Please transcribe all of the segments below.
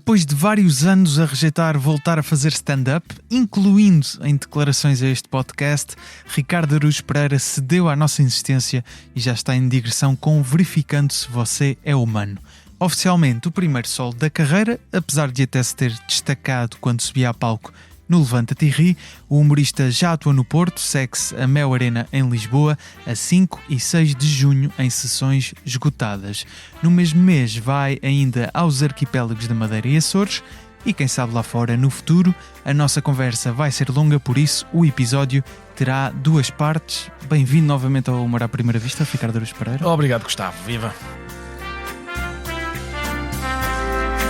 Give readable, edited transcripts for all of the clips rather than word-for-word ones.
Depois de vários anos a rejeitar voltar a fazer stand-up, incluindo em declarações a este podcast, Ricardo Araújo Pereira cedeu à nossa insistência e já está em digressão com Verificando se Você é Humano. Oficialmente o primeiro solo da carreira, apesar de até se ter destacado quando subia a palco no Levanta-te e Ri, o humorista já atua no Porto, segue-se a Mel Arena em Lisboa a 5 e 6 de junho em sessões esgotadas. No mesmo mês vai ainda aos arquipélagos da Madeira e Açores e quem sabe lá fora no futuro. A nossa conversa vai ser longa, por isso o episódio terá duas partes. Bem-vindo novamente ao Humor à Primeira Vista, Ricardo Araújo Pereira. Obrigado, Gustavo. Viva!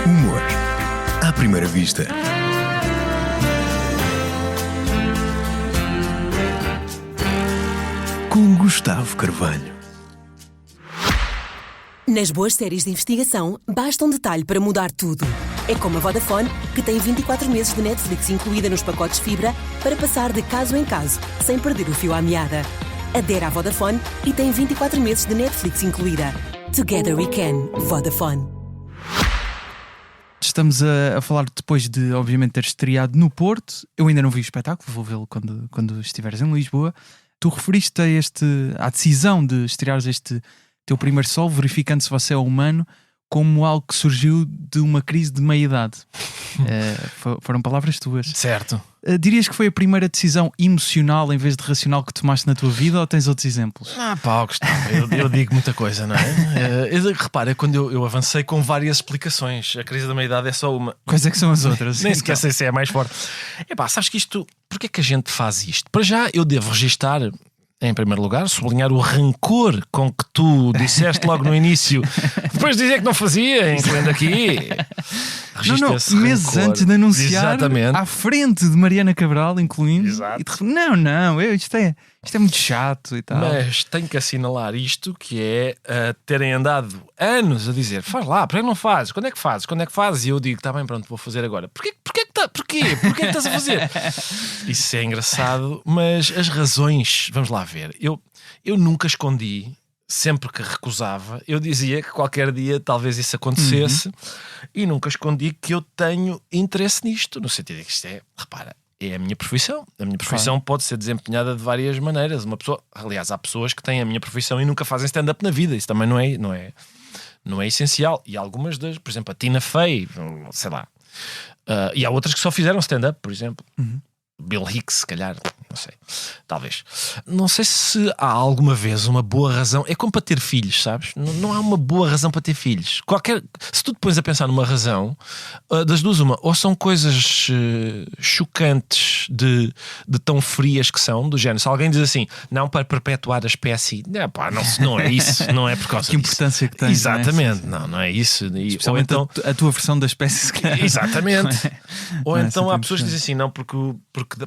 Humor à Primeira Vista. Com Gustavo Carvalho. Nas boas séries de investigação, basta um detalhe para mudar tudo. É como a Vodafone, que tem 24 meses de Netflix incluída nos pacotes Fibra para passar de caso em caso, sem perder o fio à meada. Adere à Vodafone e tem 24 meses de Netflix incluída. Together we can. Vodafone. Estamos a falar depois de, obviamente, ter estreado no Porto. Eu ainda não vi o espetáculo, vou vê-lo quando estiveres em Lisboa. Tu referiste à decisão de estreares este teu primeiro solo, Verificando se Você é Humano, como algo que surgiu de uma crise de meia-idade. Foram palavras tuas. Certo. Dirias que foi a primeira decisão emocional em vez de racional que tomaste na tua vida, ou tens outros exemplos? Gustavo, eu digo muita coisa, não é? Repara, quando eu avancei com várias explicações, a crise da meia-idade é só uma. Quais é que são as outras? Nem sequer sei se é a mais forte. Sabes que isto, porque é que a gente faz isto? Para já eu devo registar, em primeiro lugar, sublinhar o rancor com que tu disseste logo no início, depois de dizer que não fazia, incluindo aqui. Meses antes de anunciar, exatamente, à frente de Mariana Cabral, incluindo. Exato. E isto é muito chato e tal. Mas tenho que assinalar isto, que é terem andado anos a dizer: faz lá, porquê que não fazes? Quando é que fazes? Quando é que fazes? E eu digo: está bem, pronto, vou fazer agora. Porquê que estás a fazer? Isso é engraçado, mas as razões, vamos lá ver. Eu nunca escondi. Sempre que recusava, eu dizia que qualquer dia talvez isso acontecesse, e nunca escondi que eu tenho interesse nisto, no sentido de que isto repara, é a minha profissão. A minha profissão pode ser desempenhada de várias maneiras. Aliás, há pessoas que têm a minha profissão e nunca fazem stand-up na vida. Isso também não é essencial. E algumas por exemplo, a Tina Fey, sei lá. E há outras que só fizeram stand-up, por exemplo. Bill Hicks, se calhar, não sei, talvez. Não sei se há alguma vez uma boa razão. É como para ter filhos, sabes? Não há uma boa razão para ter filhos. Se tu te pões a pensar numa razão, das duas uma, ou são coisas chocantes de tão frias que são, do género. Se alguém diz assim, não para perpetuar a espécie, não é isso, não é por causa que importância que tem. Exatamente, não é isso. Ou então a tua versão da espécie, se calhar. Exatamente. Ou então há pessoas que dizem assim, não, porque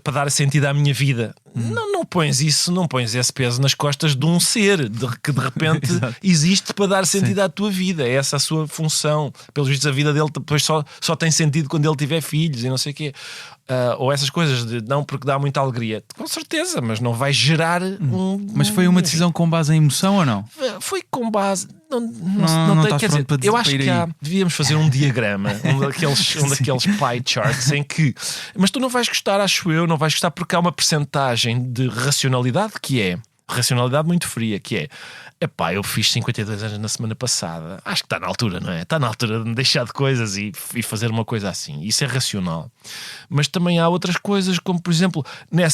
para dar sentido à minha vida. Não pões esse peso nas costas de um ser que de repente existe para dar sentido à tua vida. É essa a sua função. Pelos vistos, a vida dele depois só tem sentido quando ele tiver filhos e não sei o quê. Ou essas coisas de não, porque dá muita alegria. Com certeza, mas não vai gerar Mas foi uma decisão com base em emoção ou não? Foi com base. Não tem, quer dizer, eu acho que devíamos fazer um diagrama, um daqueles pie charts em que. Mas tu não vais gostar, acho eu, não vais gostar porque há uma percentagem de racionalidade que é. Racionalidade muito fria, que é: eu fiz 52 anos na semana passada, acho que está na altura, não é? Está na altura de me deixar de coisas e fazer uma coisa assim. Isso é racional. Mas também há outras coisas, como por exemplo,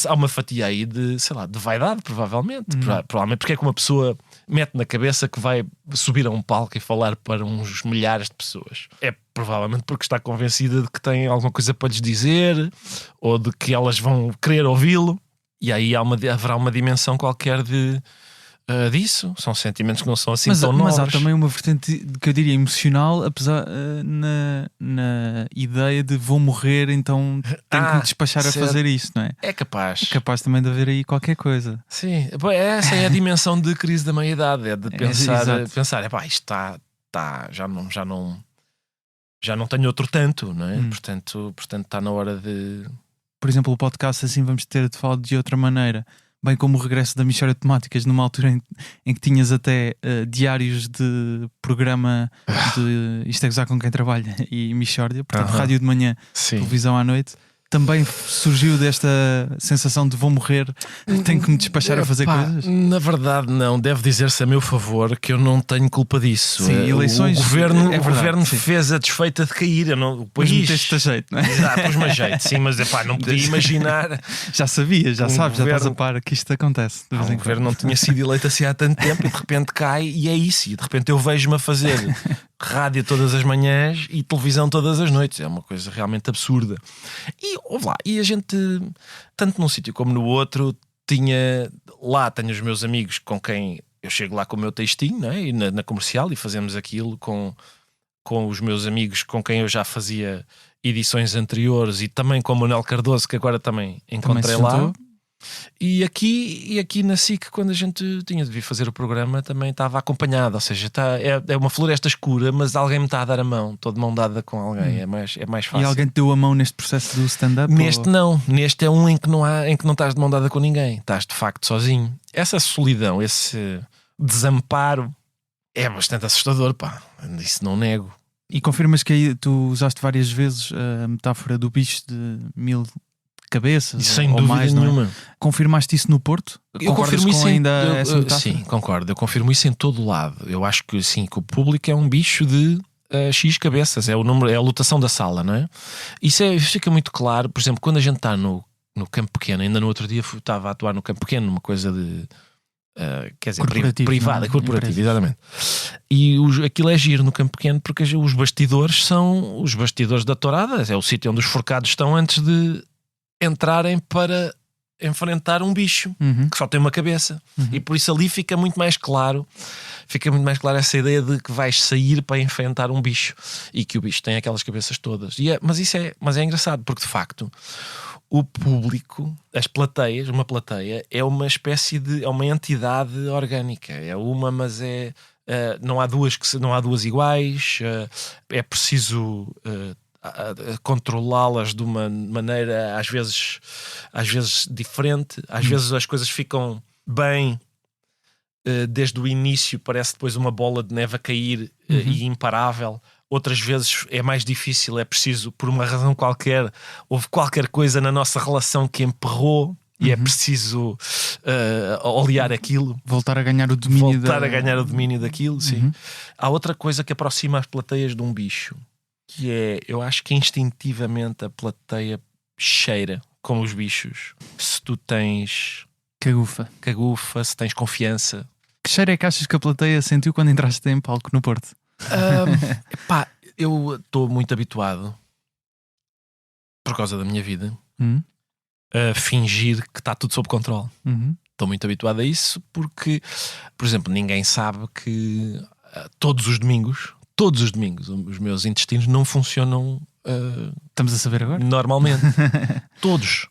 há uma fatia aí de vaidade, provavelmente. Provavelmente porque é que uma pessoa mete na cabeça que vai subir a um palco e falar para uns milhares de pessoas. É provavelmente porque está convencida de que tem alguma coisa para lhes dizer, ou de que elas vão querer ouvi-lo. E aí haverá uma dimensão qualquer disso. São sentimentos que não são assim tão nobres. Mas há também uma vertente que eu diria emocional, apesar na ideia de vou morrer, então tenho que me despachar a fazer isso, não é? É capaz. É capaz também de haver aí qualquer coisa. Sim, essa é a dimensão de crise da meia-idade. É de pensar isto já não tenho outro tanto, não é? Portanto está na hora de... Por exemplo, o podcast assim vamos ter de falar de outra maneira. bem como o regresso da Mixórdia de Temáticas numa altura em que tinhas até diários de programa de Isto é Gozar com Quem Trabalha e Mixórdia, portanto rádio de manhã, televisão à noite. Também surgiu desta sensação de vou morrer, tenho que me despachar a fazer coisas? Na verdade não, deve dizer-se a meu favor que eu não tenho culpa disso. Sim, eleições, o governo, verdade, o governo fez a desfeita de cair. O Mas país meteste a jeito, não é? Exato, pôs-me a jeito, sim, mas não podia imaginar. Já sabias, já sabes, já governo... estás a par que isto acontece. O governo não tinha sido eleito assim há tanto tempo e de repente cai e é isso. E de repente eu vejo-me a fazer rádio todas as manhãs e televisão todas as noites. É uma coisa realmente absurda. E ouve lá, e a gente, tanto num sítio como no outro, tenho os meus amigos com quem eu chego lá com o meu textinho, não é? E na comercial, e fazemos aquilo com os meus amigos com quem eu já fazia edições anteriores, e também com o Manuel Cardoso, que agora também encontrei lá. E aqui na SIC, quando a gente tinha de vir fazer o programa, também estava acompanhado. Ou seja, é uma floresta escura, mas alguém me está a dar a mão, estou de mão dada com alguém. É mais fácil. E alguém te deu a mão neste processo do stand-up? Neste não, neste é um em que não estás de mão dada com ninguém, estás de facto sozinho. Essa solidão, esse desamparo é bastante assustador, pá. Isso não nego. E confirmas que aí tu usaste várias vezes a metáfora do bicho de 1000 cabeças, sem ou dúvida mais, nenhuma. Não é? Confirmaste isso no Porto? Eu confirmo isso essa metáfora? sim, concordo. Eu confirmo isso em todo o lado. Eu acho que sim, que o público é um bicho de X cabeças, é o número, é a lotação da sala, não é? Isso fica muito claro. Por exemplo, quando a gente está no Campo Pequeno, ainda no outro dia estava a atuar no Campo Pequeno, numa coisa de quer dizer, privada, corporativa, exatamente. E aquilo é giro no Campo Pequeno, porque os bastidores são os bastidores da tourada, é o sítio onde os forcados estão antes de entrarem para enfrentar um bicho que só tem uma cabeça. E por isso ali fica muito mais claro essa ideia de que vais sair para enfrentar um bicho e que o bicho tem aquelas cabeças todas. Mas é engraçado, porque de facto o público, as plateias, uma plateia é uma espécie de, é uma entidade orgânica, mas não há duas iguais, é preciso controlá-las de uma maneira às vezes diferente, às vezes as coisas ficam bem desde o início, parece depois uma bola de neve a cair e imparável. Outras vezes é mais difícil, é preciso, por uma razão qualquer, houve qualquer coisa na nossa relação que emperrou e é preciso olear aquilo, voltar a ganhar o domínio daquilo. Sim. Há outra coisa que aproxima as plateias de um bicho, que é, eu acho que instintivamente a plateia cheira como os bichos. Se tu tens cagufa, se tens confiança. Que cheiro é que achas que a plateia sentiu quando entraste em palco no Porto? Eu estou muito habituado, por causa da minha vida, a fingir que está tudo sob controle. Estou muito habituado a isso porque, por exemplo, ninguém sabe que todos os domingos os meus intestinos não funcionam. Estamos a saber agora? Normalmente. Todos.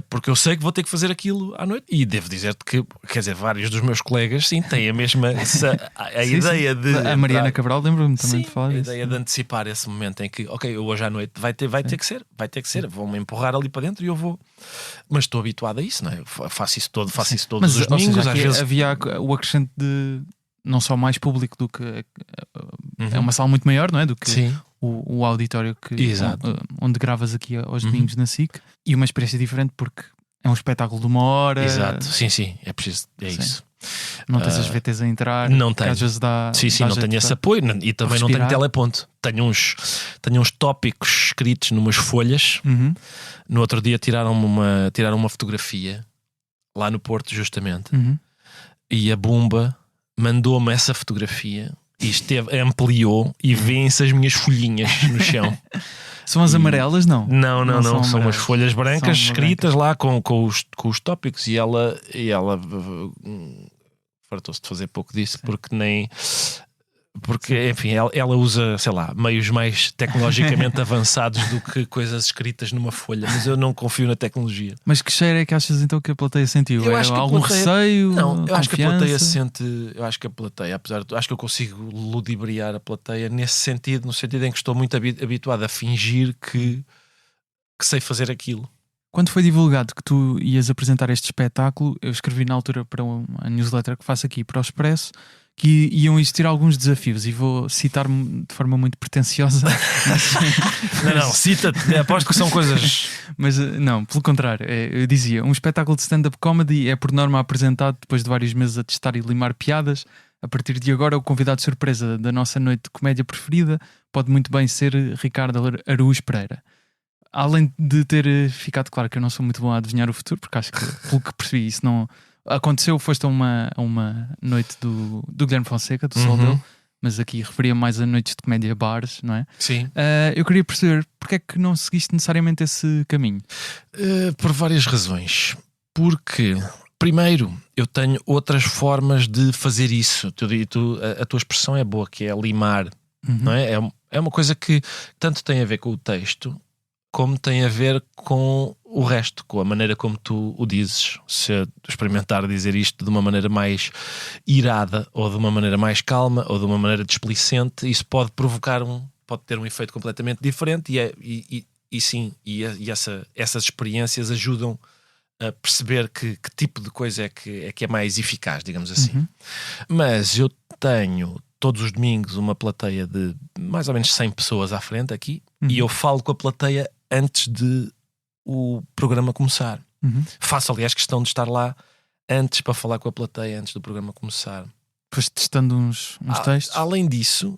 Porque eu sei que vou ter que fazer aquilo à noite. E devo dizer-te que, quer dizer, vários dos meus colegas, sim, têm a mesma ideia de... A Mariana Cabral, lembro-me também de falar disso. A ideia de antecipar esse momento em que, ok, hoje à noite vai ter que ser, vão-me empurrar ali para dentro e eu vou. Mas estou habituado a isso, não é? Eu faço isso todos os domingos. Seja, às vezes havia o acrescente de não só mais público do que é uma sala muito maior, não é? Do que o auditório onde gravas aqui aos domingos na SIC, e uma experiência diferente porque é um espetáculo de 1 hora. Exato, sim, é preciso, isso. Não tens as VTs a entrar, não tenho. Às vezes dá. Não tenho esse apoio e também não tenho teleponto. Tenho uns tópicos escritos numas folhas. No outro dia tiraram uma fotografia lá no Porto, justamente, e a Bumba mandou-me essa fotografia e ampliou e vêem-se as minhas folhinhas no chão. São as amarelas, não? Não. São umas folhas brancas escritas lá com os tópicos e ela fartou-se de fazer pouco disso porque enfim, ela usa, sei lá, meios mais tecnologicamente avançados do que coisas escritas numa folha, mas eu não confio na tecnologia. Mas que cheiro é que achas então que a plateia sentiu? Eu acho que algum receio? Não, eu acho que a plateia apesar de acho que eu consigo ludibriar a plateia no sentido em que estou muito habituado a fingir que sei fazer aquilo. Quando foi divulgado que tu ias apresentar este espetáculo, eu escrevi na altura para a newsletter que faço aqui para o Expresso que iam existir alguns desafios e vou citar-me de forma muito pretenciosa. Não, cita-te, aposto que são coisas... Mas não, pelo contrário, eu dizia, um espetáculo de stand-up comedy é por norma apresentado depois de vários meses a testar e limar piadas. A partir de agora, o convidado surpresa da nossa noite de comédia preferida pode muito bem ser Ricardo Araújo Pereira. Além de ter ficado claro que eu não sou muito bom a adivinhar o futuro, porque acho que, pelo que percebi, isso não aconteceu, foste a uma noite do Guilherme Fonseca, do Sol dele, mas aqui referia mais a noites de comédia bares, não é? Sim. Eu queria perceber porque é que não seguiste necessariamente esse caminho? Por várias razões. Porque, primeiro, eu tenho outras formas de fazer isso. A tua expressão é boa, que é limar, não é? É uma coisa que tanto tem a ver com o texto, como tem a ver com o resto, com a maneira como tu o dizes. Se eu experimentar dizer isto de uma maneira mais irada, ou de uma maneira mais calma, ou de uma maneira displicente, isso pode provocar pode ter um efeito completamente diferente e essas experiências ajudam a perceber que tipo de coisa é que é mais eficaz, digamos assim. Mas eu tenho todos os domingos uma plateia de mais ou menos 100 pessoas à frente aqui, e eu falo com a plateia antes de o programa começar. Faço, aliás, questão de estar lá antes para falar com a plateia antes do programa começar. Depois testando uns textos. Além disso,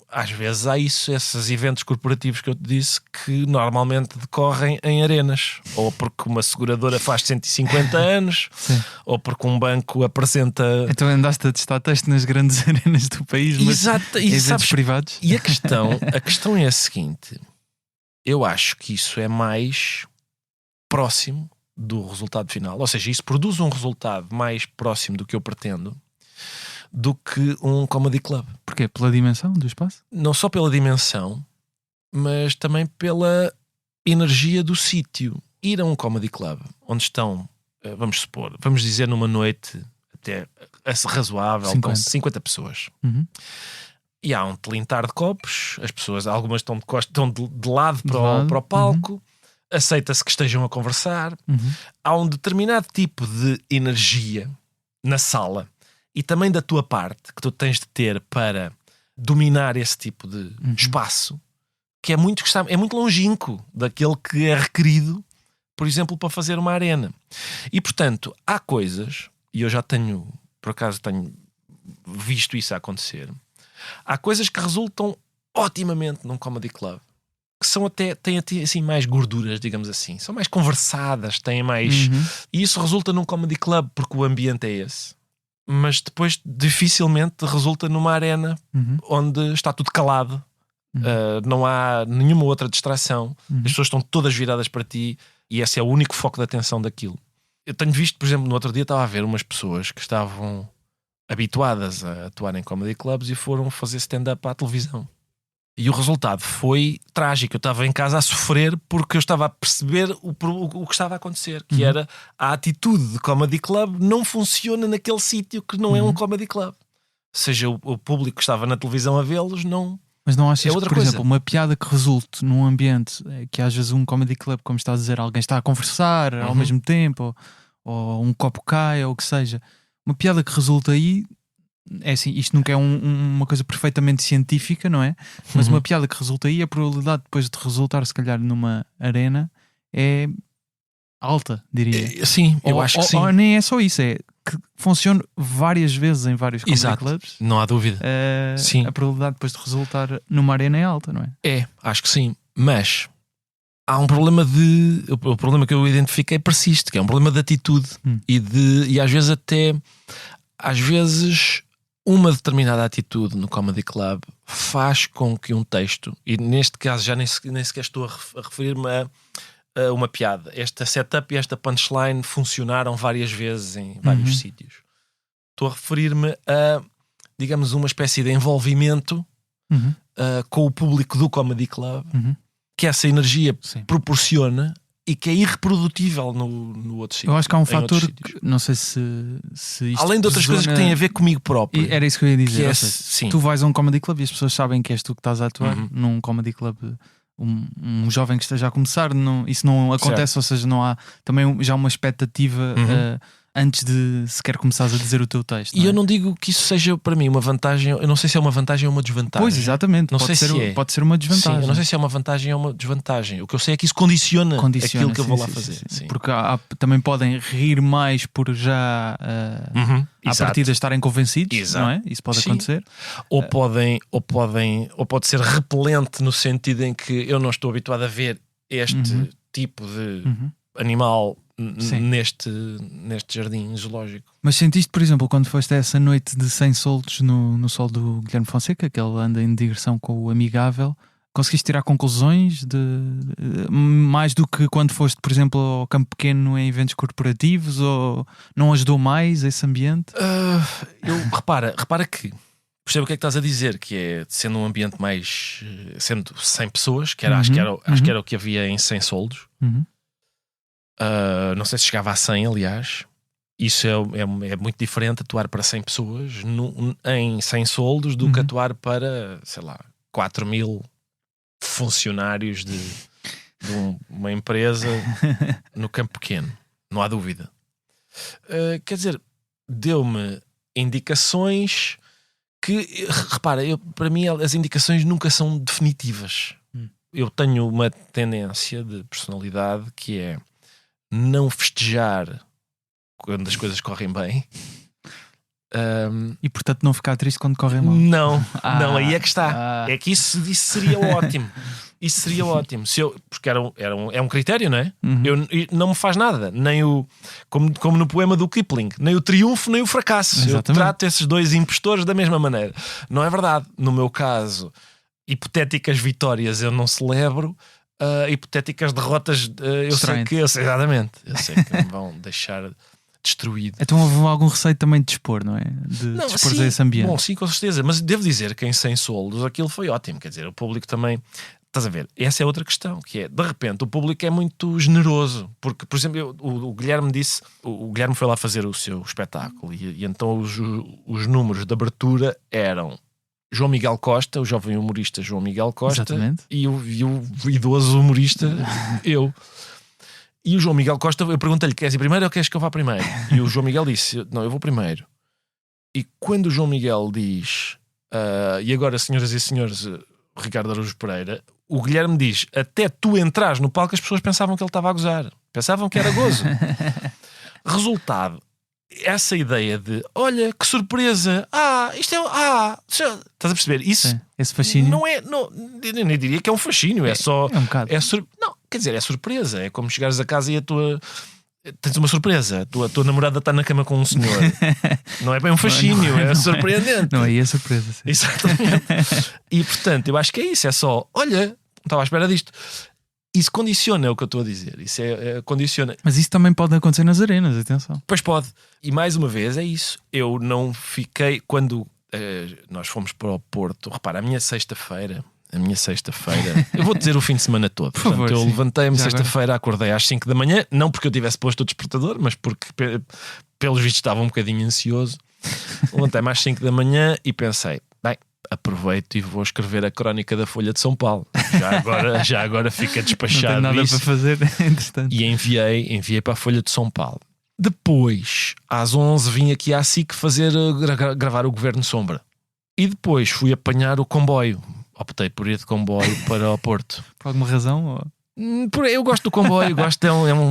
às vezes há esses eventos corporativos que eu te disse que normalmente decorrem em arenas, ou porque uma seguradora faz 150 anos, ou porque um banco apresenta... Então andaste a testar texto nas grandes arenas do país, mas eventos privados. E a questão é a seguinte: eu acho que isso é mais próximo do resultado final, ou seja, isso produz um resultado mais próximo do que eu pretendo do que um comedy club. Porquê? Pela dimensão do espaço? Não só pela dimensão, mas também pela energia do sítio. Ir a um comedy club onde estão, vamos dizer numa noite até razoável, 50 pessoas. E há um tilintar de copos, as pessoas, algumas estão de lado para o palco, aceita-se que estejam a conversar. Há um determinado tipo de energia na sala e também da tua parte que tu tens de ter para dominar esse tipo de espaço, que é muito longínquo daquele que é requerido, por exemplo, para fazer uma arena. E portanto, há coisas, e eu já tenho visto isso a acontecer, há coisas que resultam otimamente num comedy club, que têm assim mais gorduras, digamos assim, são mais conversadas, têm mais... E isso resulta num comedy club porque o ambiente é esse. Mas depois dificilmente resulta numa arena onde está tudo calado, não há nenhuma outra distração, as pessoas estão todas viradas para ti e esse é o único foco de atenção daquilo. Eu tenho visto, por exemplo, no outro dia estava a ver umas pessoas que estavam habituadas a atuar em comedy clubs e foram fazer stand-up à televisão. E o resultado foi trágico. Eu estava em casa a sofrer porque eu estava a perceber o que estava a acontecer, que era a atitude de comedy club não funciona naquele sítio que não é um comedy club. Seja o público que estava na televisão a vê-los, não. Mas não achas outra que, por coisa. exemplo, uma piada que resulte num ambiente que às vezes um comedy club, como está a dizer, alguém está a conversar ao mesmo tempo, ou um copo cai, ou o que seja, uma piada que resulta aí, é assim, isto nunca é uma coisa perfeitamente científica, não é? Mas uma piada que resulta aí, a probabilidade depois de resultar, se calhar, numa arena é alta, diria. Sim, eu acho que sim. Ou nem é só isso, é que funciona várias vezes em vários comedy clubs. Não há dúvida. Sim. A probabilidade depois de resultar numa arena é alta, não é? Acho que sim. Mas há um problema o problema que eu identifiquei persiste, que é um problema de atitude e às vezes uma determinada atitude no comedy club faz com que um texto, e neste caso já nem sequer estou a referir-me a uma piada, esta setup e esta punchline funcionaram várias vezes em vários sítios. Estou a referir-me a, digamos, uma espécie de envolvimento com o público do comedy club, que essa energia proporciona e que é irreprodutível no outro sítio. Eu acho que há um fator que, não sei se isto além de outras coisas que têm a ver comigo próprio. Era isso que eu ia dizer. Sim. Tu vais a um comedy club e as pessoas sabem que és tu que estás a atuar num comedy club um jovem que esteja a começar, isso não acontece, ou seja, não há também já uma expectativa antes de sequer começares a dizer o teu texto. E eu não digo que isso seja para mim uma vantagem, eu não sei se é uma vantagem ou uma desvantagem. Pois, exatamente, não sei se é. Pode ser uma desvantagem. Sim, eu não sei se é uma vantagem ou uma desvantagem. O que eu sei é que isso condiciona aquilo que eu vou lá fazer. Sim. Porque também podem rir mais por já à partida estarem convencidos, não é? Isso pode acontecer. Ou pode ser repelente no sentido em que eu não estou habituado a ver este tipo de animal neste jardim zoológico. Mas sentiste, por exemplo, quando foste a essa noite de 100 soltos no sol do Guilherme Fonseca, que ele anda em digressão com o Amigável, conseguiste tirar conclusões mais do que quando foste, por exemplo, ao Campo Pequeno em eventos corporativos, ou não ajudou mais esse ambiente? Repara que percebo o que é que estás a dizer, que é sendo um ambiente mais sendo 100 pessoas, que era, acho que era o que havia em 100 soldos. Não sei se chegava a 100, aliás. Isso é muito diferente atuar para 100 pessoas em 100 soldos do que atuar para, sei lá, 4.000 funcionários de uma empresa no Campo Pequeno. Não há dúvida. Quer dizer, deu-me indicações que, repara, para mim as indicações nunca são definitivas. Eu tenho uma tendência de personalidade que é não festejar quando as coisas correm bem. E portanto não ficar triste quando correm mal. Não, aí é que está. É que isso seria ótimo. Isso seria ótimo. Porque é um critério, não é? Não me faz nada. Nem como no poema do Kipling, nem o triunfo nem o fracasso. Exatamente. Eu trato esses dois impostores da mesma maneira. Não é verdade. No meu caso, hipotéticas vitórias eu não celebro. Hipotéticas derrotas eu sei que exatamente, eu sei que me vão deixar destruído. Então houve algum receio também de dispor, não é? De dispor esse ambiente. Bom, sim, com certeza, mas devo dizer que em 100 soldos aquilo foi ótimo, quer dizer, o público também, estás a ver, essa é outra questão, que é, de repente o público é muito generoso, porque, por exemplo, o Guilherme disse, o Guilherme foi lá fazer o seu espetáculo e então os números de abertura eram João Miguel Costa, o jovem humorista João Miguel Costa. Exatamente. E o idoso humorista, eu. E o João Miguel Costa, eu perguntei-lhe, queres ir primeiro ou queres que eu vá primeiro? E o João Miguel disse, não, eu vou primeiro. E quando o João Miguel diz, e agora senhoras e senhores, Ricardo Araújo Pereira, o Guilherme diz, até tu entrares no palco as pessoas pensavam que ele estava a gozar. Pensavam que era gozo. Resultado, essa ideia de, olha, que surpresa, isto é, estás a perceber? Isso, sim, esse fascínio. Não é, eu nem diria que é um fascínio, é só, um bocado. Não, quer dizer, é surpresa, é como chegares a casa e tens uma surpresa, a tua namorada está na cama com um senhor. Não é bem um fascínio, é surpreendente. Não, aí é surpresa, sim. Exatamente. E portanto, eu acho que é isso, é só, olha, não estava à espera disto. Isso condiciona, é o que eu estou a dizer. Isso condiciona. Mas isso também pode acontecer nas arenas, atenção. Pois pode. E mais uma vez é isso. Eu não fiquei. Quando nós fomos para o Porto, repara, a minha sexta-feira. Eu vou dizer o fim de semana todo. Por favor, eu levantei-me já sexta-feira, acordei às 5 da manhã. Não porque eu tivesse posto o despertador, mas porque pelos vistos estava um bocadinho ansioso. Levantei-me às 5 da manhã e pensei, bem, aproveito e vou escrever a crónica da Folha de São Paulo. Já agora fica despachado. Não tem nada isso. para fazer, entretanto. E enviei para a Folha de São Paulo. Depois, às 11, vim aqui à SIC gravar o Governo Sombra. E depois fui apanhar o comboio. Optei por ir de comboio para o Porto. Por alguma razão? Ou... Eu gosto do comboio,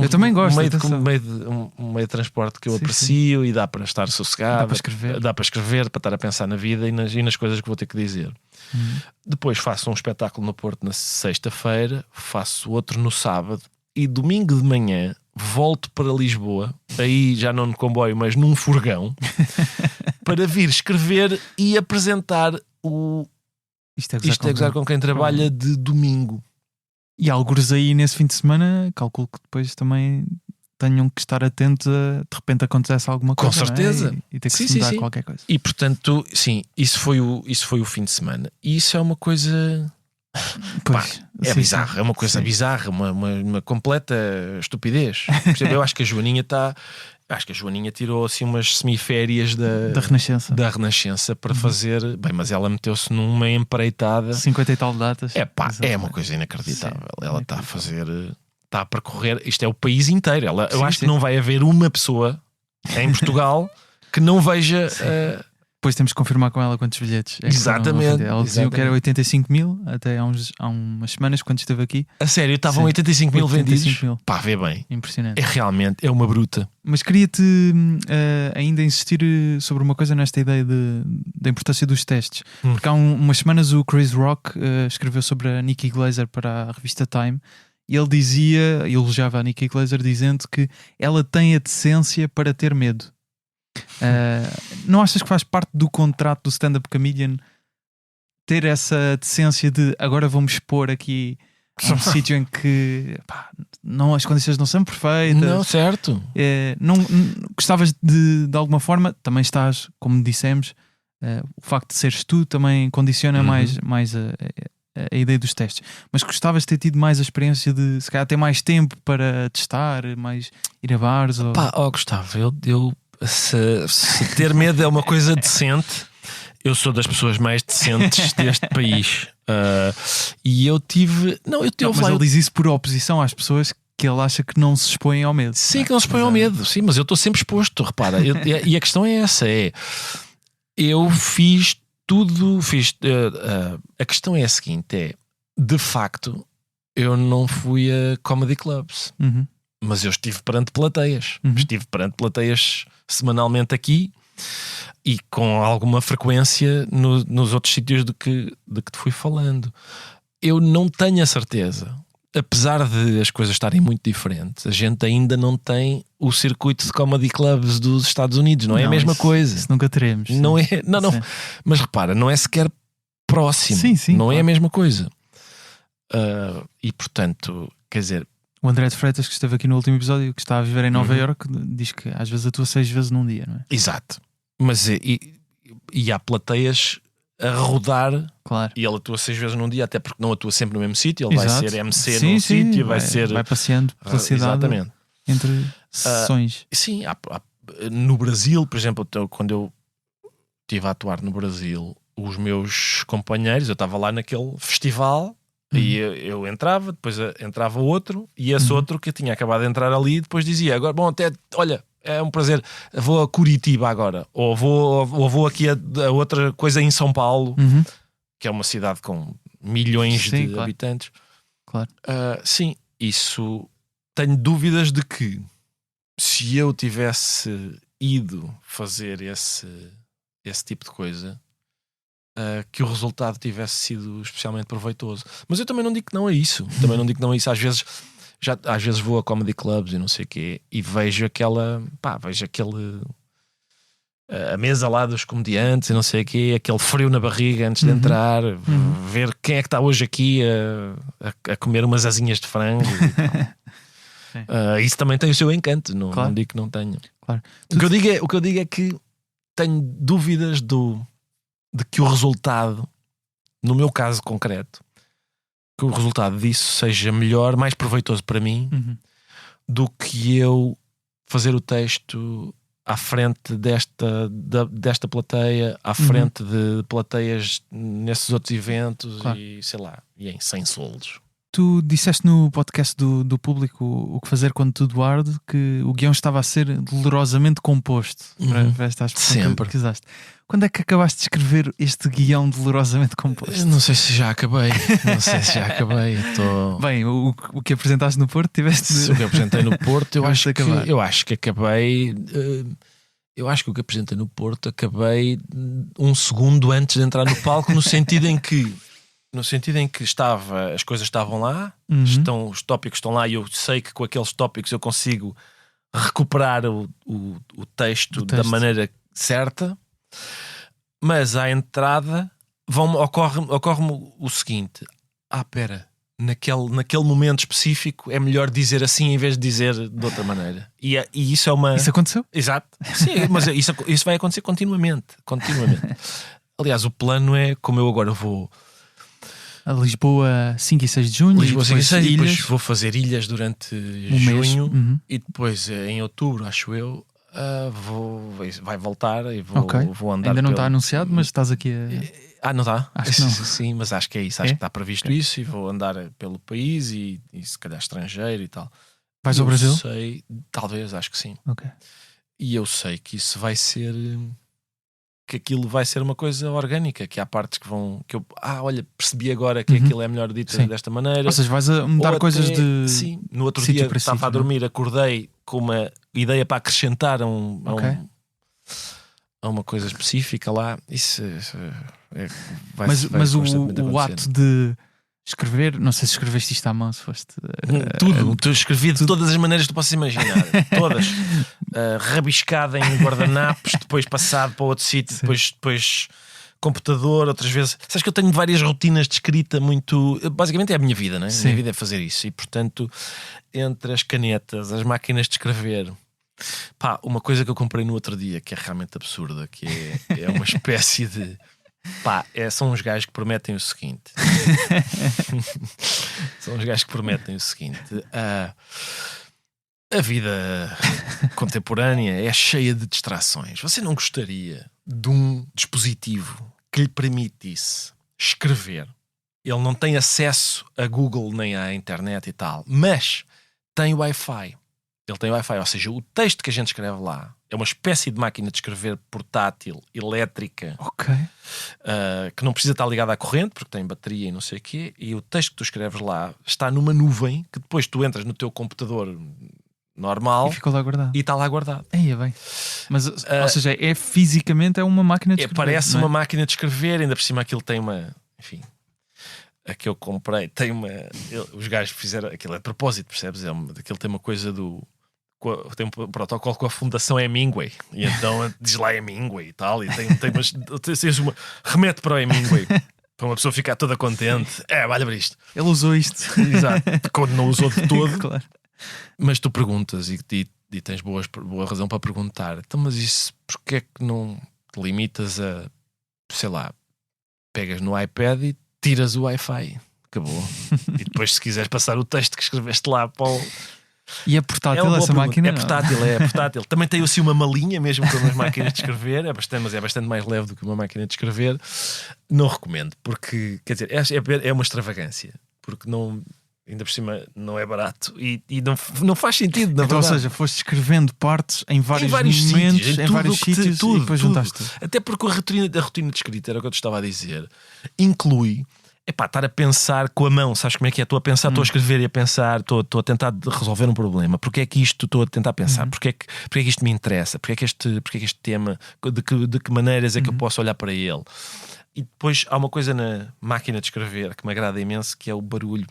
eu também gosto, um meio de transporte que eu aprecio, e dá para estar sossegado, dá para escrever, para estar a pensar na vida e nas coisas que vou ter que dizer. Depois faço um espetáculo no Porto na sexta-feira, faço outro no sábado e domingo de manhã volto para Lisboa, aí já não no comboio, mas num furgão, para vir escrever e apresentar o Isto é Gozar com Quem Trabalha de domingo. E algures aí nesse fim de semana, calculo que depois também tenham que estar atentos a, de repente, acontecesse alguma coisa. Com certeza. E ter que se mudar qualquer coisa. E portanto, sim, isso foi o fim de semana. E isso é uma coisa... Pois, é bizarro, é uma coisa bizarra, uma completa estupidez. Eu acho que a Joaninha está... Acho que a Joaninha tirou assim umas semiférias Da Renascença. da Renascença para fazer. Bem, mas ela meteu-se numa empreitada. 50 e tal datas. É pá, é Exatamente. uma coisa inacreditável. Sim, Ela está a fazer. Está a percorrer. Isto é o país inteiro. Eu Sim, acho sim. que não vai haver uma pessoa em Portugal que não veja. Depois temos que confirmar com ela quantos bilhetes. É que foram Exatamente, a vender. Ela dizia que era exatamente. 85 mil, até há umas semanas, quando esteve aqui. A sério, estavam Sim. 85 mil 85 vendidos. mil. Pá, vê bem. Impressionante. É realmente, é uma bruta. Mas queria-te ainda insistir sobre uma coisa nesta ideia da importância dos testes. Porque há umas semanas o Chris Rock escreveu sobre a Nikki Glaser para a revista Time e ele dizia, elogiava a Nikki Glaser dizendo que ela tem a decência para ter medo. Não achas que faz parte do contrato do stand-up comedian ter essa decência de agora vou-me expor aqui a um sítio em que pá, não, as condições não são perfeitas? Não, certo. Gostavas de alguma forma, também estás, como dissemos, o facto de seres tu também condiciona mais a ideia dos testes, mas gostavas de ter tido mais a experiência de se calhar ter mais tempo para testar, mais ir a bares ou... Pá, Gustavo, se ter medo é uma coisa decente, eu sou das pessoas mais decentes deste país. E eu tive. Não, mas ele diz isso por oposição às pessoas que ele acha que não se expõem ao medo. Sim, que não se expõem ao medo. Sim, mas eu estou sempre exposto, repara. E a questão é essa: eu fiz tudo. A questão é a seguinte: de facto, eu não fui a comedy clubs. Uhum. Mas eu estive perante plateias. Uhum. Estive perante plateias semanalmente aqui e com alguma frequência nos outros sítios de que te fui falando. Eu não tenho a certeza, apesar de as coisas estarem muito diferentes, a gente ainda não tem o circuito de comedy clubs dos Estados Unidos, não é a mesma coisa. Isso nunca teremos. Não é, não. Sim. Mas repara, não é sequer próximo. Sim, não é claro. a mesma coisa. E portanto, quer dizer, O André de Freitas, que esteve aqui no último episódio, que está a viver em Nova Uhum. Iorque, diz que às vezes atua 6 vezes num dia, não é? exato. Mas e há plateias a rodar. Claro. E ele atua 6 vezes num dia, até porque não atua sempre no mesmo sítio. Ele Exato. vai ser MC Sim, num sim, sítio, vai ser. vai passeando pela cidade Exatamente. entre sessões. Sim, no Brasil, por exemplo, quando eu estive a atuar no Brasil, os meus companheiros, eu estava lá naquele festival. E eu entrava, depois entrava outro, e esse outro que eu tinha acabado de entrar ali, depois dizia: agora, bom, olha, é um prazer, vou a Curitiba agora, ou vou aqui a outra coisa em São Paulo, Uhum. que é uma cidade com milhões Sim, de claro. habitantes. Claro. Sim, isso tenho dúvidas de que se eu tivesse ido fazer esse tipo de coisa, que o resultado tivesse sido especialmente proveitoso. Mas eu também não digo que não a isso. Também não digo que não a isso. Às vezes vou a comedy clubs e não sei o quê e vejo a mesa lá dos comediantes e não sei o quê, aquele frio na barriga antes de entrar, ver quem é que está hoje aqui a comer umas asinhas de frango. Isso também tem o seu encanto. Não, Claro. não digo que não tenho. Claro. O que eu digo é que tenho dúvidas de que o resultado, no meu caso concreto, que o resultado disso seja melhor, mais proveitoso para mim Uhum. do que eu fazer o texto à frente desta plateia, à frente de plateias nesses outros eventos. Claro. E sei lá, e em 100 solos. Tu disseste no podcast do Público o que fazer quando tudo arde, que o guião estava a ser dolorosamente composto para esta expressão Sempre. que usaste. Quando é que acabaste de escrever este guião dolorosamente composto? Não sei se já acabei. Bem, o que apresentaste no Porto tiveste Se o que apresentei no Porto, eu Acabaste acho de acabar. que acabei. Eu acho que o que apresentei no Porto acabei um segundo antes de entrar no palco, no sentido em que as coisas estavam lá, os tópicos estão lá, e eu sei que com aqueles tópicos eu consigo recuperar o texto da maneira certa. Mas à entrada ocorre-me o seguinte: pera, naquele momento específico é melhor dizer assim em vez de dizer de outra maneira. E isso é uma. Isso aconteceu? Exato. Sim, mas isso vai acontecer continuamente. Aliás, o plano é como eu agora vou A Lisboa 5 e 6 de junho, Lisboa, e depois depois Ilhas, vou fazer ilhas durante um mês. junho Uhum. e depois em outubro, acho eu, Vai voltar e vou andar. Ainda não está anunciado, mas estás aqui a... Não está? Acho que não. Sim, mas acho que é isso. Acho que está previsto isso e vou andar pelo país e se calhar estrangeiro e tal. Vais ao Brasil? Sei, talvez, acho que sim. Ok. E eu sei que isso vai ser... Que aquilo vai ser uma coisa orgânica, que há partes que vão... Que eu, olha, percebi agora que aquilo é melhor dito desta maneira. Ou seja, vais a mudar coisas de... Sim, no outro dia estava a dormir, acordei com uma ideia para acrescentar a uma coisa específica lá. Isso mas o ato de escrever, não sei se escreveste isto à mão, se foste... Tudo, escrevi de todas as maneiras que tu possas imaginar. Todas. Rabiscada em guardanapos, depois passado para outro sítio, depois computador, outras vezes. Sabes que eu tenho várias rotinas de escrita muito... Basicamente é a minha vida, não é? A minha vida é fazer isso. E, portanto, entre as canetas, as máquinas de escrever... uma coisa que eu comprei no outro dia, que é realmente absurda, que é uma espécie de... são uns gajos que prometem o seguinte. São uns gajos que prometem o seguinte. A vida contemporânea é cheia de distrações. Você não gostaria de um dispositivo que lhe permitisse escrever? Ele não tem acesso a Google nem à internet e tal, mas tem Wi-Fi. Ele tem Wi-Fi, ou seja, o texto que a gente escreve lá é uma espécie de máquina de escrever portátil, elétrica, que não precisa estar ligada à corrente, porque tem bateria e não sei o quê, e o texto que tu escreves lá está numa nuvem que depois tu entras no teu computador normal e ficou lá guardado. E está lá guardado. Aí é bem. Mas, ou seja, fisicamente é uma máquina de escrever. Parece uma máquina de escrever, ainda por cima aquilo tem uma... Enfim... A que eu comprei tem uma... Os gajos fizeram... Aquilo é de propósito, percebes? Aquilo tem uma coisa do... Tem um protocolo com a Fundação Hemingway. E então diz lá Hemingway e tal. E tem uma... Remete para o Hemingway. Para uma pessoa ficar toda contente. Olha para isto. Ele usou isto. Exato. Quando não usou de todo. Claro. Mas tu perguntas e tens boa razão para perguntar. Então, mas isso, porquê é que não te limitas a... Sei lá, pegas no iPad e tiras o Wi-Fi. Acabou. E depois, se quiseres passar o texto que escreveste lá para o... E é portátil essa máquina? É portátil. Também tem assim uma malinha, mesmo com umas máquinas de escrever. Mas é bastante mais leve do que uma máquina de escrever. Não recomendo, porque, quer dizer, é uma extravagância. Porque não... Ainda por cima não é barato e não faz sentido, na verdade. Ou seja, foste escrevendo partes em vários momentos, em vários sítios, tudo, e depois juntaste tudo. Até porque a rotina de escrita, era o que eu te estava a dizer, inclui estar a pensar com a mão. Sabes como é que é? Estou a pensar, estou a escrever e a pensar, estou a tentar resolver um problema. Porque é que isto estou a tentar pensar? Porque é que isto me interessa? Porque é que este tema, de que maneiras é que eu posso olhar para ele? E depois há uma coisa na máquina de escrever que me agrada imenso, que é o barulho.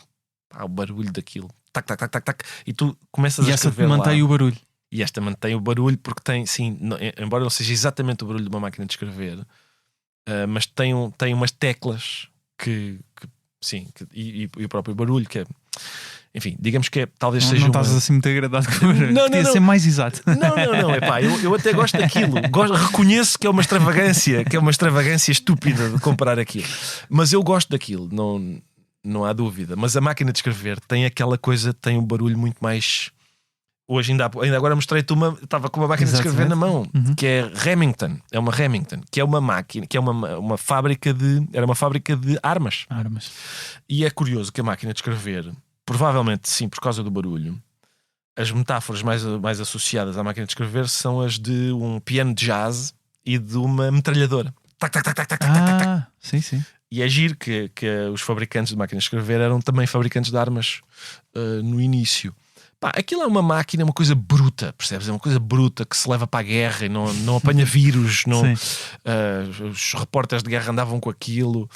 O barulho daquilo, tac, tac, tac, tac, tac, e tu começas a escrever lá. E esta mantém o barulho. E esta mantém o barulho porque tem, sim, embora não seja exatamente o barulho de uma máquina de escrever, mas tem umas teclas e o próprio barulho que é, enfim, digamos que talvez seja. Não estás assim muito agradado com o barulho. Podia ser mais exato. Não, eu até gosto daquilo. Reconheço que é uma extravagância estúpida de comparar aquilo, mas eu gosto daquilo, não há dúvida. Mas a máquina de escrever tem aquela coisa, tem um barulho muito mais... Hoje ainda agora mostrei-te estava com uma máquina de escrever na mão, que é Remington. É uma Remington, que é uma máquina, que é uma fábrica de... Era uma fábrica de armas. E é curioso que a máquina de escrever, provavelmente sim, por causa do barulho, as metáforas mais associadas à máquina de escrever são as de um piano de jazz e de uma metralhadora. Tac, tac, tac, tac, tac, tac, tac. Sim. E é giro que os fabricantes de máquinas de escrever eram também fabricantes de armas no início. Aquilo é uma máquina, uma coisa bruta, percebes? É uma coisa bruta que se leva para a guerra e não apanha vírus. Os repórteres de guerra andavam com aquilo.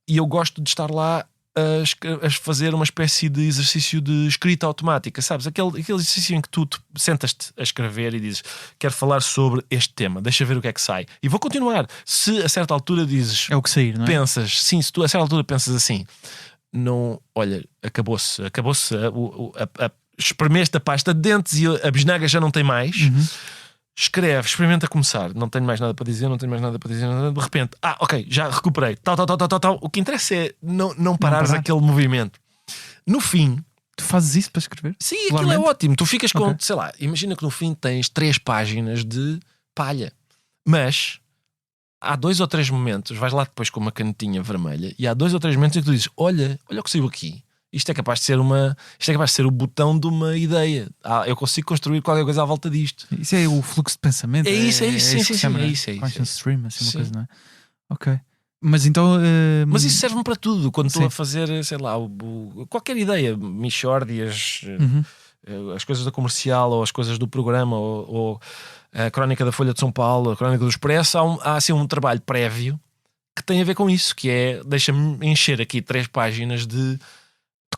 E eu gosto de estar lá a fazer uma espécie de exercício de escrita automática, sabes? Aquele exercício em que tu sentas-te a escrever e dizes: quero falar sobre este tema, deixa ver o que é que sai. E vou continuar. Se a certa altura dizes... É o que sair, não é? Pensas, sim, se tu a certa altura pensas assim, não, olha, acabou-se, espremeste a pasta de dentes e a bisnaga já não tem mais... Escreve, experimenta começar. Não tenho mais nada para dizer, de repente, ok, já recuperei. Tal. O que interessa é não parares aquele movimento. No fim, Tu fazes isso para escrever? Sim, aquilo é Regularmente? ótimo. Tu ficas com, Ok. sei lá, imagina que no fim tens 3 páginas de palha. Mas há 2 ou 3 momentos, vais lá depois com uma canetinha vermelha e há 2 ou 3 momentos em que tu dizes: olha o que saiu aqui. Isto é capaz de ser o botão de uma ideia. Eu consigo construir qualquer coisa à volta disto. Isso é o fluxo de pensamento? É isso, sim, que sim, se sim, chama, é né? isso. Conscious stream, assim, uma Sim. coisa, não é? Ok. Mas então... Mas isso serve-me para tudo. Quando estou Sim. a fazer, sei lá, qualquer ideia, mixórdias, as coisas da comercial ou as coisas do programa ou a crónica da Folha de São Paulo, a crónica do Expresso, há assim um trabalho prévio que tem a ver com isso, que é, deixa-me encher aqui 3 páginas de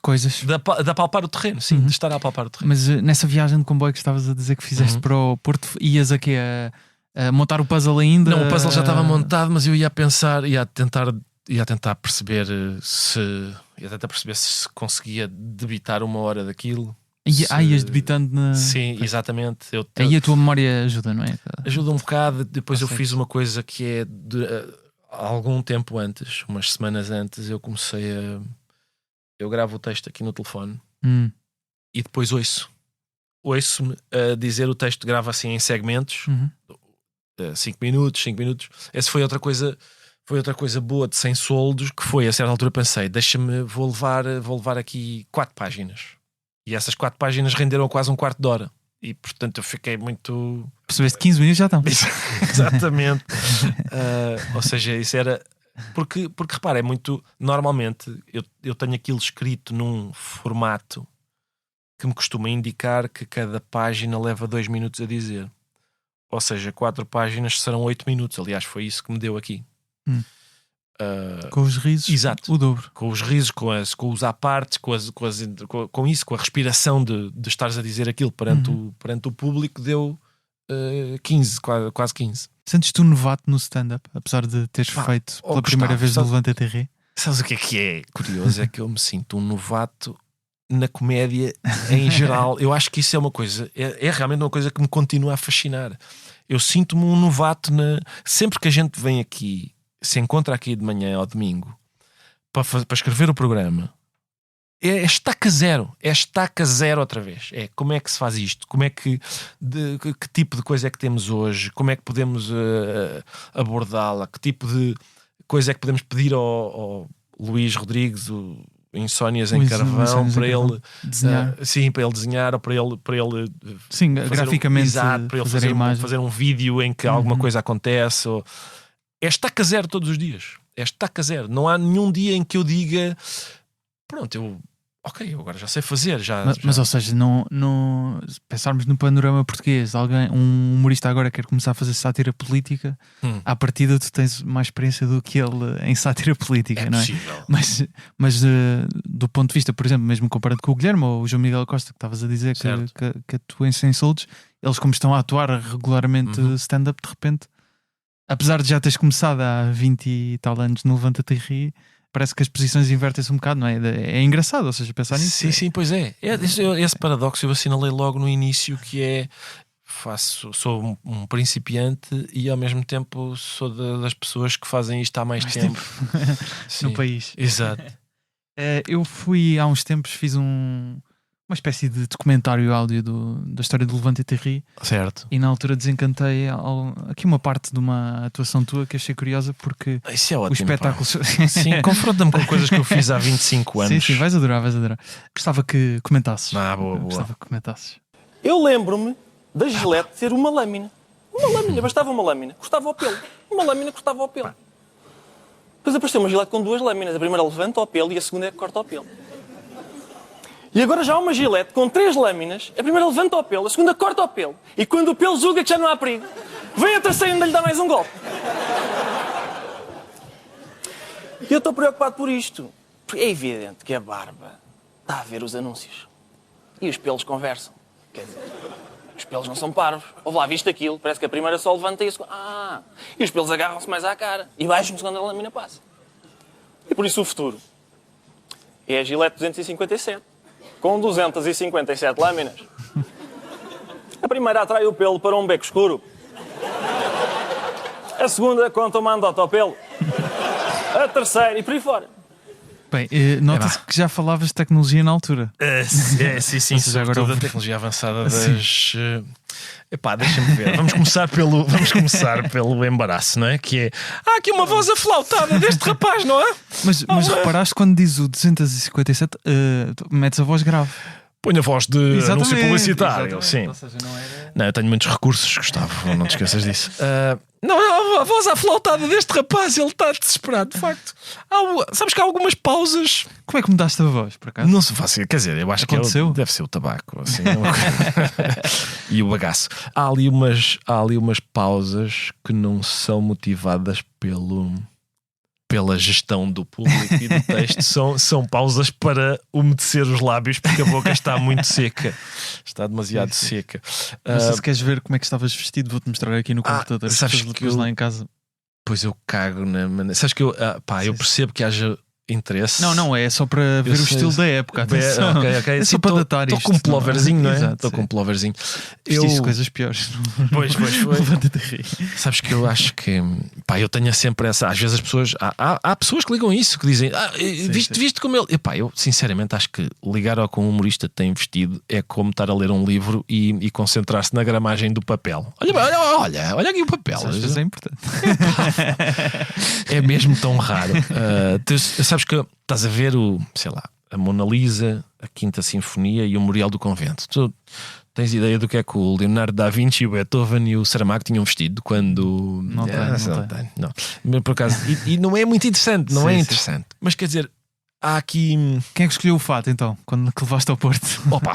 coisas. apalpar o terreno, sim, de estar a apalpar o terreno. Mas nessa viagem de comboio que estavas a dizer que fizeste para o Porto, ias aqui a montar o puzzle ainda? Não, o puzzle já estava montado, mas eu ia pensar, ia tentar perceber se conseguia debitar 1 hora daquilo. Ias debitando na... Sim, exatamente. Aí a tua memória ajuda, não é? Ajuda um bocado. Depois eu Consegues. fiz uma coisa que é algum tempo antes, umas semanas antes, eu comecei a. Eu gravo o texto aqui no telefone e depois ouço-me a dizer o texto, gravo assim em segmentos, 5 minutos. Essa foi outra coisa boa de Sem Soldos, que foi, a certa altura pensei, vou levar aqui 4 páginas. E essas 4 páginas renderam quase 1/4 de hora. E portanto eu fiquei muito... Percebeste 15 minutos já estão. Exatamente. Ou seja, isso era... Porque repara, é muito... Normalmente eu tenho aquilo escrito num formato que me costuma indicar que cada página leva 2 minutos a dizer. Ou seja, 4 páginas serão 8 minutos. Aliás, foi isso que me deu aqui. Com os risos, Exato. o dobro. Com os risos, com os à parte, com a respiração de estares a dizer aquilo perante o público, deu 15, quase 15. Sentes-te um novato no stand-up, apesar de teres feito pela primeira vez no Levante TR? Sabes o que é curioso? É que eu me sinto um novato na comédia em geral. Eu acho que isso é uma coisa, é realmente uma coisa que me continua a fascinar. Eu sinto-me um novato sempre que a gente vem aqui, se encontra aqui de manhã ou domingo para escrever o programa, é estaca zero outra vez. É como é que se faz isto, que tipo de coisa é que temos hoje, como é que podemos abordá-la, que tipo de coisa é que podemos pedir ao Luís Rodrigues, o Insónias em Carvão, para ele desenhar. Sim, para ele desenhar, ou para ele sim, graficamente para ele fazer um vídeo em que alguma coisa acontece. É estaca zero todos os dias. É estaca zero. Não há nenhum dia em que eu diga pronto, eu agora já sei fazer. Mas ou seja, não pensarmos no panorama português, um humorista agora quer começar a fazer sátira política, à partida tu tens mais experiência do que ele em sátira política, não é? Possível. Mas do ponto de vista, por exemplo, mesmo comparando com o Guilherme ou o João Miguel Costa, que estavas a dizer que atuam em Sem Soldos, eles como estão a atuar regularmente stand-up, de repente, apesar de já teres começado há 20 e tal anos no Levanta-te e Ri, parece que as posições invertem-se um bocado, não é? É engraçado, ou seja, pensar nisso. Sim, pois é. Esse paradoxo eu assinalei logo no início, que é sou um principiante e ao mesmo tempo sou das pessoas que fazem isto há mais tempo. No país. Exato. Eu fui há uns tempos, fiz uma espécie de documentário áudio da história do Levante-te e Ri. Certo. E na altura desencantei aqui uma parte de uma atuação tua que achei curiosa, porque isso é ótimo, o espetáculo... Sim, confronta-me com coisas que eu fiz há 25 anos. Sim, vais adorar. Gostava que comentasses. Boa. Gostava que comentasses. Eu lembro-me da Gillette ser uma lâmina. Uma lâmina, bastava uma lâmina. Cortava o pelo. Uma lâmina cortava o pelo. Depois apareceu uma Gillette com 2 lâminas. A primeira levanta o pelo e a segunda é que corta o pelo. E agora já há uma Gillette com 3 lâminas. A primeira levanta o pelo, a segunda corta o pelo. E quando o pelo julga que já não há perigo, vem a terceira e ainda lhe dá mais um golpe. E eu estou preocupado por isto. Porque é evidente que a barba está a ver os anúncios. E os pelos conversam. Quer dizer, os pelos não são parvos. Ouve lá, viste aquilo? Parece que a primeira só levanta e a segunda... E os pelos agarram-se mais à cara. E baixam-se quando a lâmina passa. E por isso o futuro é a Gillette 257. Com 257 lâminas. A primeira atrai o pelo para um beco escuro. A segunda conta uma andota ao pelo. A terceira e por aí fora. Bem, nota-se que já falavas de tecnologia na altura. Sim, Ou seja, agora sobretudo a tecnologia avançada das... Epá, deixa-me ver. Vamos começar pelo embaraço, não é? Que é, há aqui uma voz aflautada deste rapaz, não é? Mas reparaste quando diz o 257, metes a voz grave. Põe a voz de anúncio publicitário. Exatamente. Sim. Ou seja, não era... Não, eu tenho muitos recursos, Gustavo, não te esqueças disso. Não, a voz aflautada deste rapaz, ele está desesperado, de facto. Sabes que há algumas pausas. Como é que mudaste a voz, por acaso? Não se faz, quer dizer, eu acho Aconteceu? que deve ser o tabaco assim, e o bagaço. Há ali umas pausas que não são motivadas pela gestão do público e do texto. São pausas para umedecer os lábios, porque a boca está muito seca, está demasiado seca. Não sei se queres ver como é que estavas vestido, vou-te mostrar aqui no computador. Sabes que depois lá em casa. Pois eu cago na maneira. Sabes que eu percebo que haja interesse. Não, é só para ver o estilo da época. Atenção. Ok. É só para datar isto. Estou com um ploverzinho, não é? Exato, Estou com um ploverzinho. Vestiste coisas piores. Pois foi. Levanta-te a rir. Sabes que eu acho que eu tenho sempre essa. Às vezes as pessoas. Há pessoas que ligam isso, que dizem viste como ele. Eu sinceramente acho que ligar ao que um humorista tem vestido é como estar a ler um livro e concentrar-se na gramagem do papel. Olha aqui o papel. Às vezes é importante. É mesmo tão raro. Sabes que estás a ver a Mona Lisa, a Quinta Sinfonia e o Memorial do Convento. Tu tens ideia do que é que o Leonardo da Vinci, o Beethoven e o Saramago tinham vestido quando... Não tenho. Não. Mas, por acaso, e não é muito interessante, não é interessante. Mas quer dizer, há aqui... Quem é que escolheu o fato então, quando que levaste ao Porto?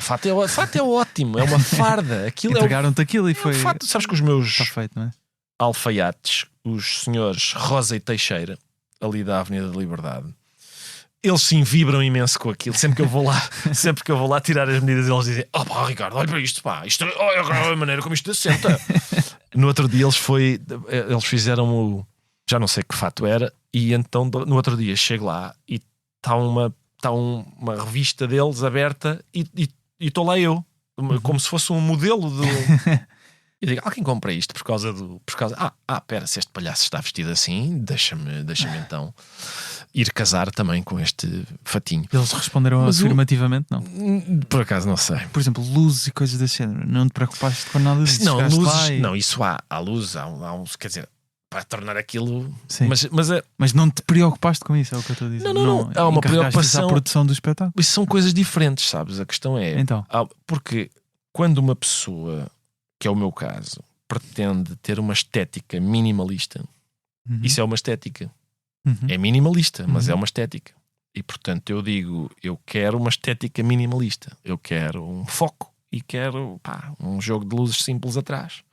Fato é ótimo, é uma farda. Entregaram-te aquilo e foi... Fato, sabes que os meus Está feito, não é? alfaiates, os senhores Rosa e Teixeira, ali da Avenida da Liberdade, eles sim vibram imenso com aquilo. Sempre que eu vou lá tirar as medidas, eles dizem: Ricardo, olha para isto, olha a maneira como isto assenta. No outro dia eles fizeram já não sei que fato era, e então no outro dia chego lá e está uma revista deles aberta e estou lá eu, como se fosse um modelo do... Eu digo, alguém compra isto por causa pera, se este palhaço está vestido assim, deixa-me então ir casar também com este fatinho. Eles responderam afirmativamente, não? Por acaso não sei. Por exemplo, luzes e coisas desse género. Não te preocupaste com nada disso? Não, luzes, não, isso há luz, há uns, quer dizer, para tornar aquilo... Sim. Mas não te preocupaste com isso, é o que eu estou a dizer. Não. Há uma preocupação. A produção do espetáculo. Isso são coisas diferentes, sabes? A questão é... Então. Porque quando uma pessoa, que é o meu caso, pretende ter uma estética minimalista, isso é uma estética. É minimalista, mas é uma estética. E portanto eu digo, eu quero uma estética minimalista. Eu quero um foco e quero um jogo de luzes simples atrás.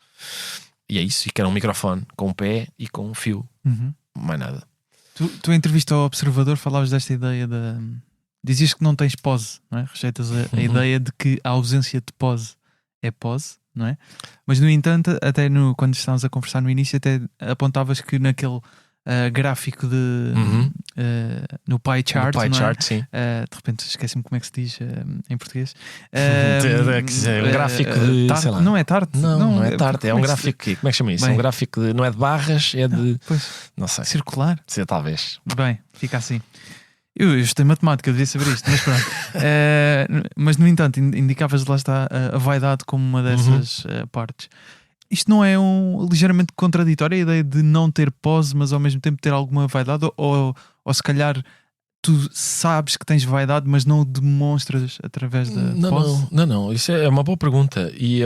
E é isso. E quero um microfone com um pé e com um fio. Mais nada. Tu em entrevista ao Observador falavas desta ideia dizias que não tens pose, não é? Rejeitas a ideia de que a ausência de pose é pose, não é? Mas no entanto, até quando estávamos a conversar no início, até apontavas que naquele gráfico no pie chart, no pie não é? chart, sim. De repente esqueci-me como é que se diz em português. Um gráfico de tarte, sei lá. não é tarte, não é tarte, é um gráfico que, como é que chama isso? Bem, um gráfico de, não é de barras, é de não sei, circular. Talvez. Bem, fica assim. Eu estudei matemática, devia saber isto, mas pronto. Mas no entanto, indicavas lá está a vaidade como uma dessas partes. Isto não é ligeiramente contraditório, a ideia de não ter pose, mas ao mesmo tempo ter alguma vaidade? Ou se calhar tu sabes que tens vaidade, mas não o demonstras através da pose? Não, isso é uma boa pergunta. E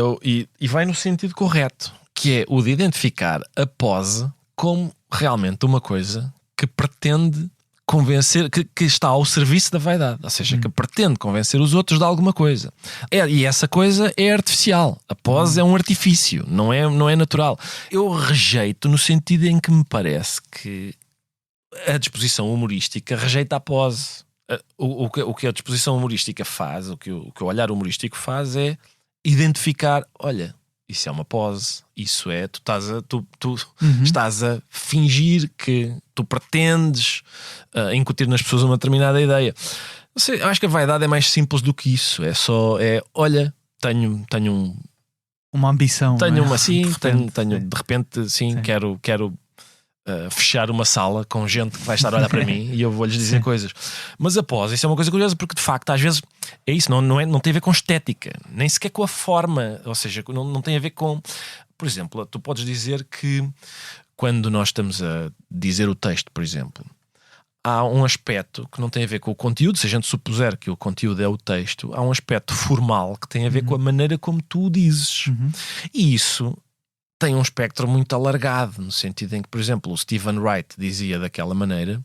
vai no sentido correto, que é o de identificar a pose como realmente uma coisa que pretende convencer, que está ao serviço da vaidade, ou seja, que pretende convencer os outros de alguma coisa. E essa coisa é artificial. A pose é um artifício, não é natural. Eu rejeito no sentido em que me parece que a disposição humorística rejeita a pose. O que a disposição humorística faz, o que o olhar humorístico faz é identificar, olha, isso é uma pose, isso é, tu estás a fingir que tu pretendes incutir nas pessoas uma determinada ideia. Não sei, acho que a vaidade é mais simples do que isso. Olha, tenho uma ambição. Tenho uma, sim, de repente, sim. Quero fechar uma sala com gente que vai estar a olhar para mim e eu vou-lhes dizer coisas. Mas após, isso é uma coisa curiosa, porque de facto às vezes é isso, não tem a ver com estética, nem sequer com a forma, ou seja, não tem a ver com, por exemplo, tu podes dizer que quando nós estamos a dizer o texto, por exemplo, há um aspecto que não tem a ver com o conteúdo. Se a gente supuser que o conteúdo é o texto, há um aspecto formal que tem a ver com a maneira como tu o dizes. E isso tem um espectro muito alargado, no sentido em que, por exemplo, o Stephen Wright dizia daquela maneira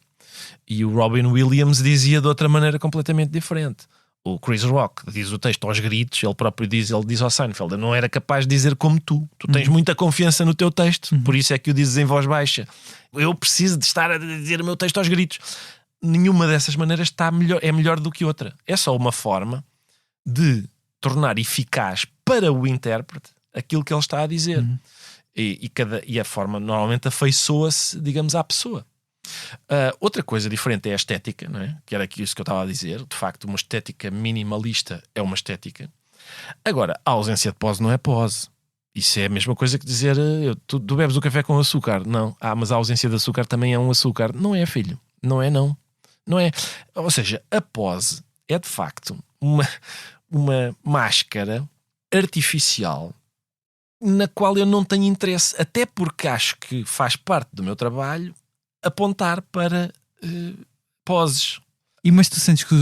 e o Robin Williams dizia de outra maneira completamente diferente. O Chris Rock diz o texto aos gritos, ele próprio diz ao Seinfeld: eu não era capaz de dizer como tu tens muita confiança no teu texto, por isso é que o dizes em voz baixa. Eu preciso de estar a dizer o meu texto aos gritos. Nenhuma dessas maneiras é melhor do que outra. É só uma forma de tornar eficaz para o intérprete aquilo que ele está a dizer. E a forma normalmente afeiçoa-se, digamos, à pessoa. Outra coisa diferente é a estética, não é? Que era isso que eu estava a dizer. De facto, uma estética minimalista é uma estética. Agora, a ausência de pose não é pose. Isso é a mesma coisa que dizer tu bebes o café com açúcar. Não. Mas a ausência de açúcar também é um açúcar. Não é, filho. Não é, não. Não é. Ou seja, a pose é de facto uma máscara artificial na qual eu não tenho interesse, até porque acho que faz parte do meu trabalho apontar para poses. Mas tu sentes que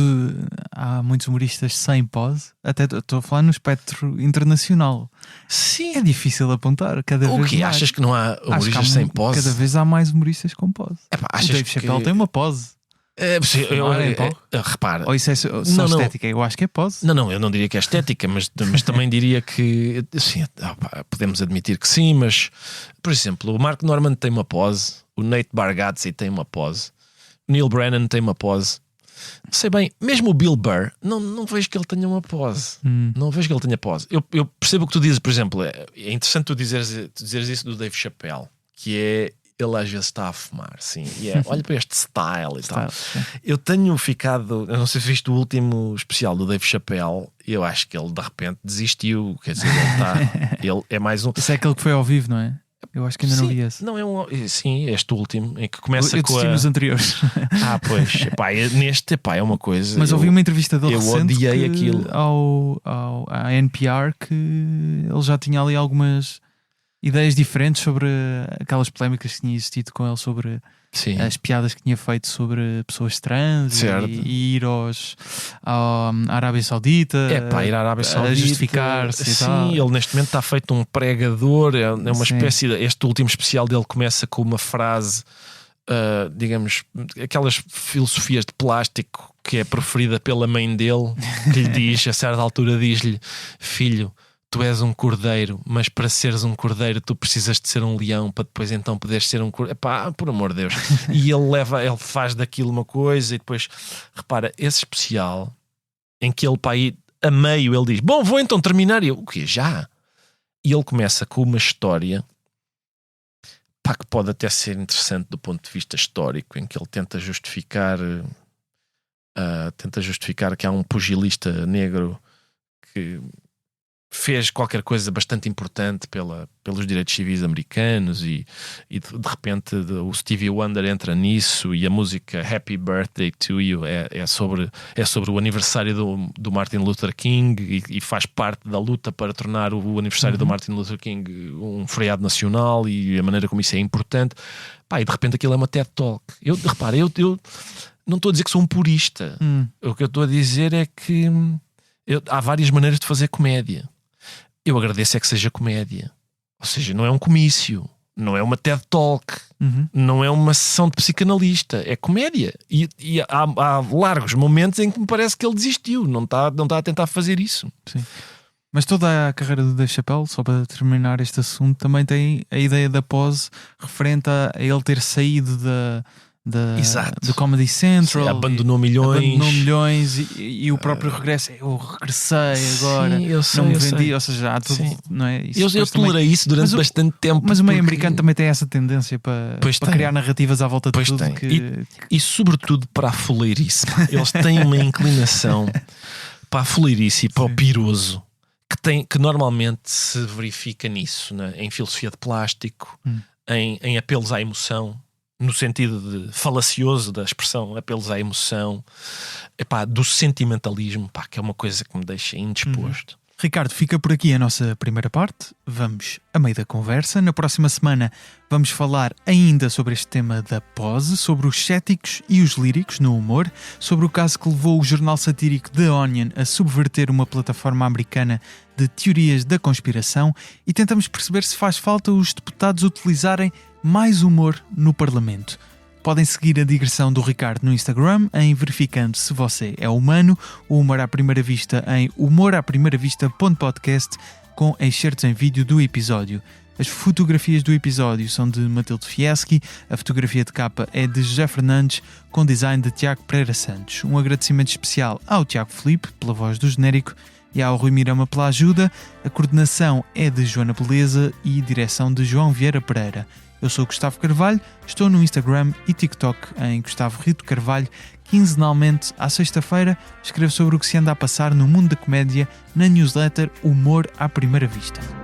há muitos humoristas sem pose? Até estou a falar no espectro internacional. Sim. É difícil apontar cada vez O que mais. achas que não há humoristas sem pose? Cada vez há mais humoristas com pose. O Dave Chappelle tem uma pose. Repara. Ou isso é só estética? Eu acho que é pose. Não, eu não diria que é estética, mas também diria que sim, podemos admitir que sim, mas por exemplo, o Mark Normand tem uma pose, o Nate Bargatze tem uma pose, o Neil Brennan tem uma pose. Não sei bem, mesmo o Bill Burr, não vejo que ele tenha uma pose. Não vejo que ele tenha pose. Eu percebo o que tu dizes, por exemplo, é interessante tu dizeres isso do Dave Chappelle, que é ele às vezes está a fumar, sim. Olha para este style e tal. Eu tenho ficado, eu não sei se viste o último especial do Dave Chappelle, eu acho que ele de repente desistiu. Quer dizer, ele é mais um. Isso é aquele que foi ao vivo, não é? Eu acho que ainda não vi esse. Não, sim, este último, em que começa eu com nos anteriores. Pois, neste, é uma coisa. Mas ouvi uma entrevista dele recente odiei aquilo. à NPR, que ele já tinha ali algumas ideias diferentes sobre aquelas polémicas que tinha existido com ele sobre as piadas que tinha feito sobre pessoas trans e ir à Arábia Saudita, ir à Arábia Saudita a justificar-se e tal. Sim, ele neste momento está feito um pregador, é uma espécie de, este último especial dele começa com uma frase, digamos, aquelas filosofias de plástico que é preferida pela mãe dele, que lhe diz, a certa altura diz-lhe: filho, tu és um cordeiro, mas para seres um cordeiro tu precisas de ser um leão para depois então poderes ser um cordeiro. Por amor de Deus. E ele faz daquilo uma coisa e depois, repara, esse especial em que ele, aí a meio, ele diz: bom, vou então terminar. E eu: o quê? Já? E ele começa com uma história que pode até ser interessante do ponto de vista histórico, em que ele tenta justificar que há um pugilista negro que fez qualquer coisa bastante importante pelos direitos civis americanos e de repente o Stevie Wonder entra nisso, e a música Happy Birthday to You é sobre o aniversário do Martin Luther King e faz parte da luta para tornar o aniversário do Martin Luther King um feriado nacional, e a maneira como isso é importante. E de repente aquilo é uma TED Talk. Repara, eu não estou a dizer que sou um purista. O que eu estou a dizer é que há várias maneiras de fazer comédia. Eu agradeço é que seja comédia. Ou seja, não é um comício, não é uma TED Talk, não é uma sessão de psicanalista, é comédia. E há largos momentos em que me parece que ele desistiu, não está a tentar fazer isso. Sim. Mas toda a carreira do Dave Chappelle, só para terminar este assunto, também tem a ideia da pose referente a ele ter saído do Comedy Central. Sim, abandonou milhões e o próprio regresso. Eu regressei agora. Sim, eu sei, não me eu vendi. sei. Ou seja, há tudo, não é? Eu tolerei isso durante bastante tempo. Mas o meio americano também tem essa tendência para criar narrativas à volta de tudo. E sobretudo para a fuleirice. Eles têm uma inclinação para a fuleirice e para o piroso que normalmente se verifica nisso, né? Em filosofia de plástico, em apelos à emoção. no sentido falacioso da expressão, apelos à emoção, do sentimentalismo, que é uma coisa que me deixa indisposto. Ricardo, fica por aqui a nossa primeira parte. Vamos a meio da conversa. Na próxima semana vamos falar ainda sobre este tema da pose, sobre os céticos e os líricos no humor, sobre o caso que levou o jornal satírico The Onion a subverter uma plataforma americana de teorias da conspiração e tentamos perceber se faz falta os deputados utilizarem mais humor no Parlamento. Podem seguir a digressão do Ricardo no Instagram em verificando se você é humano, o Humor à Primeira Vista em humoraprimeiravista.podcast com excertos em vídeo do episódio. As fotografias do episódio são de Matilde Fieschi, a fotografia de capa é de José Fernandes, com design de Tiago Pereira Santos. Um agradecimento especial ao Tiago Filipe pela voz do genérico e ao Rui Mirama pela ajuda. A coordenação é de Joana Beleza e direção de João Vieira Pereira. Eu sou Gustavo Carvalho, estou no Instagram e TikTok em Gustavo Rito Carvalho. Quinzenalmente, à sexta-feira, escrevo sobre o que se anda a passar no mundo da comédia na newsletter Humor à Primeira Vista.